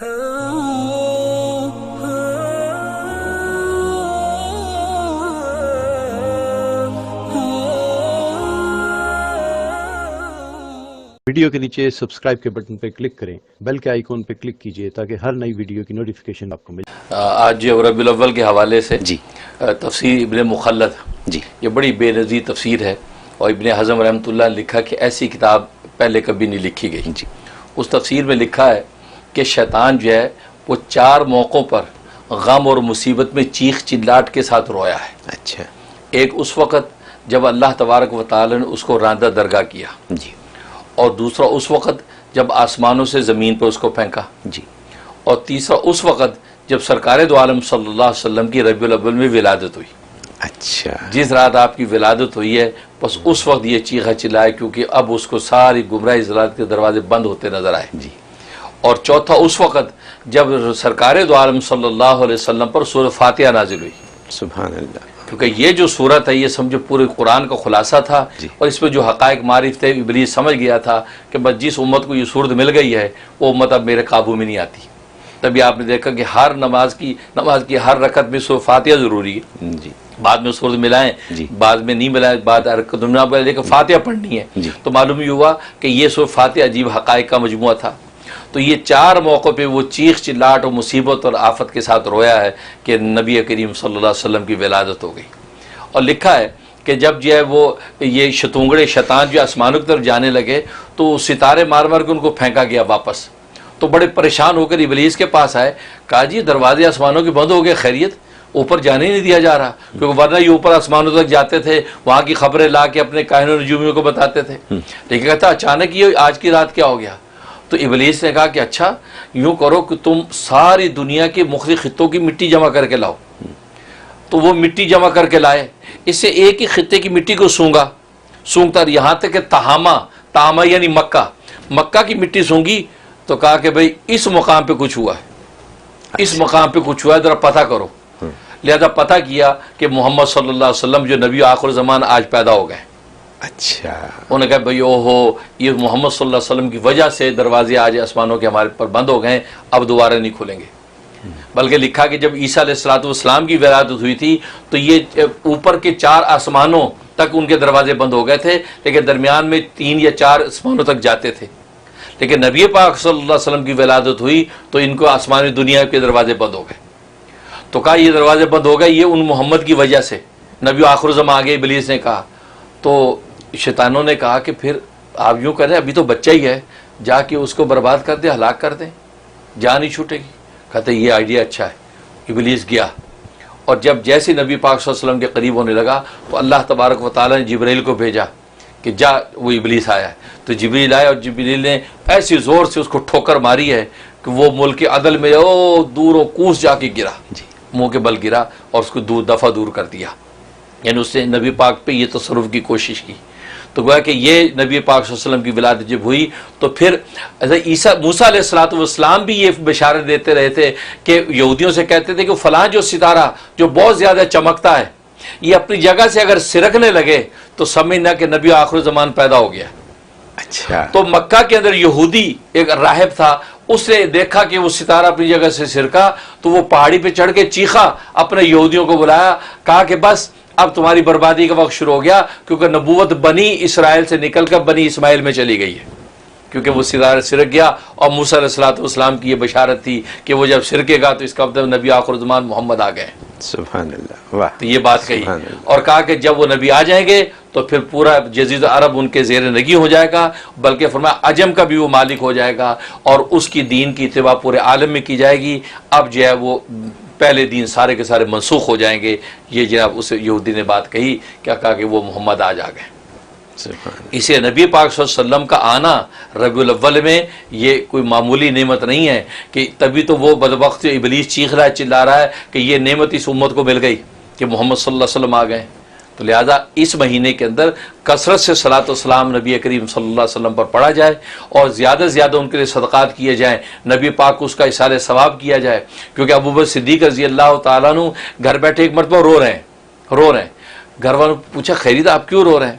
Video کے نیچے subscribe کے بٹن پہ کلک کریں، بیل کے آئیکن پہ کلک کیجئے تاکہ ہر نئی ویڈیو کی نوٹیفیکیشن آپ کو ملے۔ آج ربیع الاول کے حوالے سے تفسیر ابن مخلد، یہ بڑی بے نظیر تفسیر ہے، اور ابن حزم رحمۃ اللہ نے لکھا کہ ایسی کتاب پہلے کبھی نہیں لکھی گئی۔ اس تفسیر میں لکھا ہے کہ شیطان جو ہے وہ 4 موقعوں پر غم اور مصیبت میں چیخ چلاٹ کے ساتھ رویا ہے۔ اچھا، ایک اس وقت جب اللہ تبارک و تعالی نے اس کو راندہ درگاہ کیا، اور دوسرا اس وقت جب آسمانوں سے زمین پر اس کو پھینکا، اور تیسرا اس وقت جب سرکار دو عالم صلی اللہ علیہ وسلم کی ربیع الاول میں ولادت ہوئی۔ اچھا، جس رات آپ کی ولادت ہوئی ہے بس اس وقت یہ چیخا چلائے، کیونکہ اب اس کو ساری گمراہی ضلالت کے دروازے بند ہوتے نظر آئے۔ اور چوتھا اس وقت جب سرکار دو عالم صلی اللہ علیہ وسلم پر سورہ فاتحہ نازل ہوئی۔ سبحان اللہ، کیونکہ یہ جو صورت ہے یہ سمجھو پورے قرآن کا خلاصہ تھا، اور اس میں جو حقائق معرف تھے ابلیس سمجھ گیا تھا کہ بس جس امت کو یہ صورت مل گئی ہے وہ امت اب میرے قابو میں نہیں آتی۔ تبھی آپ نے دیکھا کہ ہر نماز کی ہر رکعت میں سورہ فاتحہ ضروری ہے، بعد میں صورت ملائیں، بعد میں نہیں ملائیں، بعد لیکن فاتحہ پڑھنی ہے۔ تو معلوم یہ ہوا کہ یہ سورہ فاتحہ عجیب حقائق کا مجموعہ تھا۔ تو یہ 4 موقع پہ وہ چیخ چلاٹ اور مصیبت اور آفت کے ساتھ رویا ہے کہ نبی کریم صلی اللہ علیہ وسلم کی ولادت ہو گئی۔ اور لکھا ہے کہ جب جو ہے وہ یہ شتونگڑے شیطان جو آسمانوں کی طرف جانے لگے تو ستارے مار مار کے ان کو پھینکا گیا واپس۔ تو بڑے پریشان ہو کر ابلیس کے پاس آئے، کہا جی دروازے آسمانوں کے بند ہو گئے، خیریت؟ اوپر جانے ہی نہیں دیا جا رہا، کیونکہ ورنہ یہ اوپر آسمانوں تک جاتے تھے، وہاں کی خبریں لا کے اپنے کاہنوں نجومیوں کو بتاتے تھے۔ لیکن کہتا اچانک یہ آج کی رات کیا ہو گیا؟ تو ابلیس نے کہا کہ اچھا یوں کرو کہ تم ساری دنیا کے مختلف خطوں کی مٹی جمع کر کے لاؤ۔ تو وہ مٹی جمع کر کے لائے، اس سے ایک ہی خطے کی مٹی کو سونگتا یہاں تک کہ تہامہ یعنی مکہ کی مٹی سونگی۔ تو کہا کہ بھئی اس مقام پہ کچھ ہوا ہے، اس مقام پہ کچھ ہوا ہے، ذرا پتہ کرو۔ لہذا پتہ کیا کہ محمد صلی اللہ علیہ وسلم جو نبی آخر زمان آج پیدا ہو گئے۔ اچھا، انہوں نے کہا بھئی اوہو، یہ محمد صلی اللہ علیہ وسلم کی وجہ سے دروازے آج آسمانوں کے ہمارے پر بند ہو گئے، اب دوبارہ نہیں کھلیں گے۔ بلکہ لکھا کہ جب عیسیٰ علیہ السلام کی ولادت ہوئی تھی تو یہ اوپر کے 4 آسمانوں تک ان کے دروازے بند ہو گئے تھے، لیکن درمیان میں 3 یا 4 آسمانوں تک جاتے تھے۔ لیکن نبی پاک صلی اللہ علیہ وسلم کی ولادت ہوئی تو ان کو آسمانی دنیا کے دروازے بند ہو گئے۔ تو کہا یہ دروازے بند ہو گئے یہ ان محمد کی وجہ سے، نبی آخر الزمان آگے ابلیس نے کہا۔ تو شیطانوں نے کہا کہ پھر آپ یوں کریں، ابھی تو بچہ ہی ہے، جا کے اس کو برباد کر دیں، ہلاک کر دیں، جان ہی چھوٹے گی۔ کہتے یہ آئیڈیا اچھا ہے۔ ابلیس گیا، اور جب جیسے نبی پاک صلی اللہ علیہ وسلم کے قریب ہونے لگا تو اللہ تبارک و تعالیٰ نے جبرائیل کو بھیجا کہ جا، وہ ابلیس آیا ہے۔ تو جبرائیل آیا اور جبرائیل نے ایسی زور سے اس کو ٹھوکر ماری ہے کہ وہ ملک عدل میں دوروں کوس جا کے گرا، منہ کے بل گرا، اور اس کو دفعہ دور کر دیا۔ یعنی اس نے نبی پاک پہ یہ تصرف کی کوشش کی۔ تو گویا کہ یہ نبی پاک صلی اللہ علیہ وسلم کی ولادت جب ہوئی تو پھر موسیٰ علیہ السلام بھی یہ بشارت دیتے رہے تھے کہ یہودیوں سے کہتے تھے کہ فلاں جو ستارہ جو بہت زیادہ چمکتا ہے یہ اپنی جگہ سے اگر سرکنے لگے تو سمجھنا کہ نبی آخر زمان پیدا ہو گیا۔ اچھا، تو مکہ کے اندر یہودی ایک راہب تھا، اس نے دیکھا کہ وہ ستارہ اپنی جگہ سے سرکا تو وہ پہاڑی پہ چڑھ کے چیخا، اپنے یہودیوں کو بلایا، کہا کہ بس اب تمہاری بربادی کا وقت شروع ہو گیا، کیونکہ نبوت بنی اسرائیل سے نکل کر بنی اسماعیل میں چلی گئی ہے، کیونکہ وہ ستارہ سرک گیا۔ اور موسیٰ علیہ السلام کی یہ بشارت تھی کہ وہ جب سرکے گا تو اس کا مطلب نبی آخر زمان محمد آ گئے۔ سبحان اللہ، واہ، تو یہ بات کہی، سبحان اللہ۔ اور کہا کہ جب وہ نبی آ جائیں گے تو پھر پورا جزیرہ عرب ان کے زیر نگی ہو جائے گا، بلکہ فرمایا عجم کا بھی وہ مالک ہو جائے گا، اور اس کی دین کی اتباع پورے عالم میں کی جائے گی۔ اب جو ہے وہ پہلے دین سارے کے سارے منسوخ ہو جائیں گے۔ یہ جناب اس یہودی نے بات کہی، کیا کہا کہ وہ محمد آج آ گئے۔ اسے نبی پاک صلی اللہ علیہ وسلم کا آنا ربیع الاول میں یہ کوئی معمولی نعمت نہیں ہے، کہ تبھی تو وہ بدبخت ابلیس چیخ رہا ہے، چلا رہا ہے کہ یہ نعمت اس امت کو مل گئی کہ محمد صلی اللہ علیہ وسلم آ گئے۔ تو لہذا اس مہینے کے اندر کثرت سے صلاۃ و سلام نبی کریم صلی اللہ علیہ وسلم پر پڑھا جائے، اور زیادہ سے زیادہ ان کے لیے صدقات کیے جائیں، نبی پاک کو اس کا احسان ثواب کیا جائے۔ کیونکہ ابوبکر صدیق رضی اللہ تعالیٰ عنہ گھر بیٹھے ایک مرتبہ رو رہے ہیں۔ گھر والوں نے پوچھا خیریت آپ کیوں رو رہے ہیں؟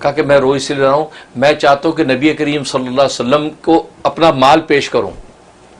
کہا کہ میں رو اس لیے رہا ہوں، میں چاہتا ہوں کہ نبی کریم صلی اللہ علیہ وسلم کو اپنا مال پیش کروں،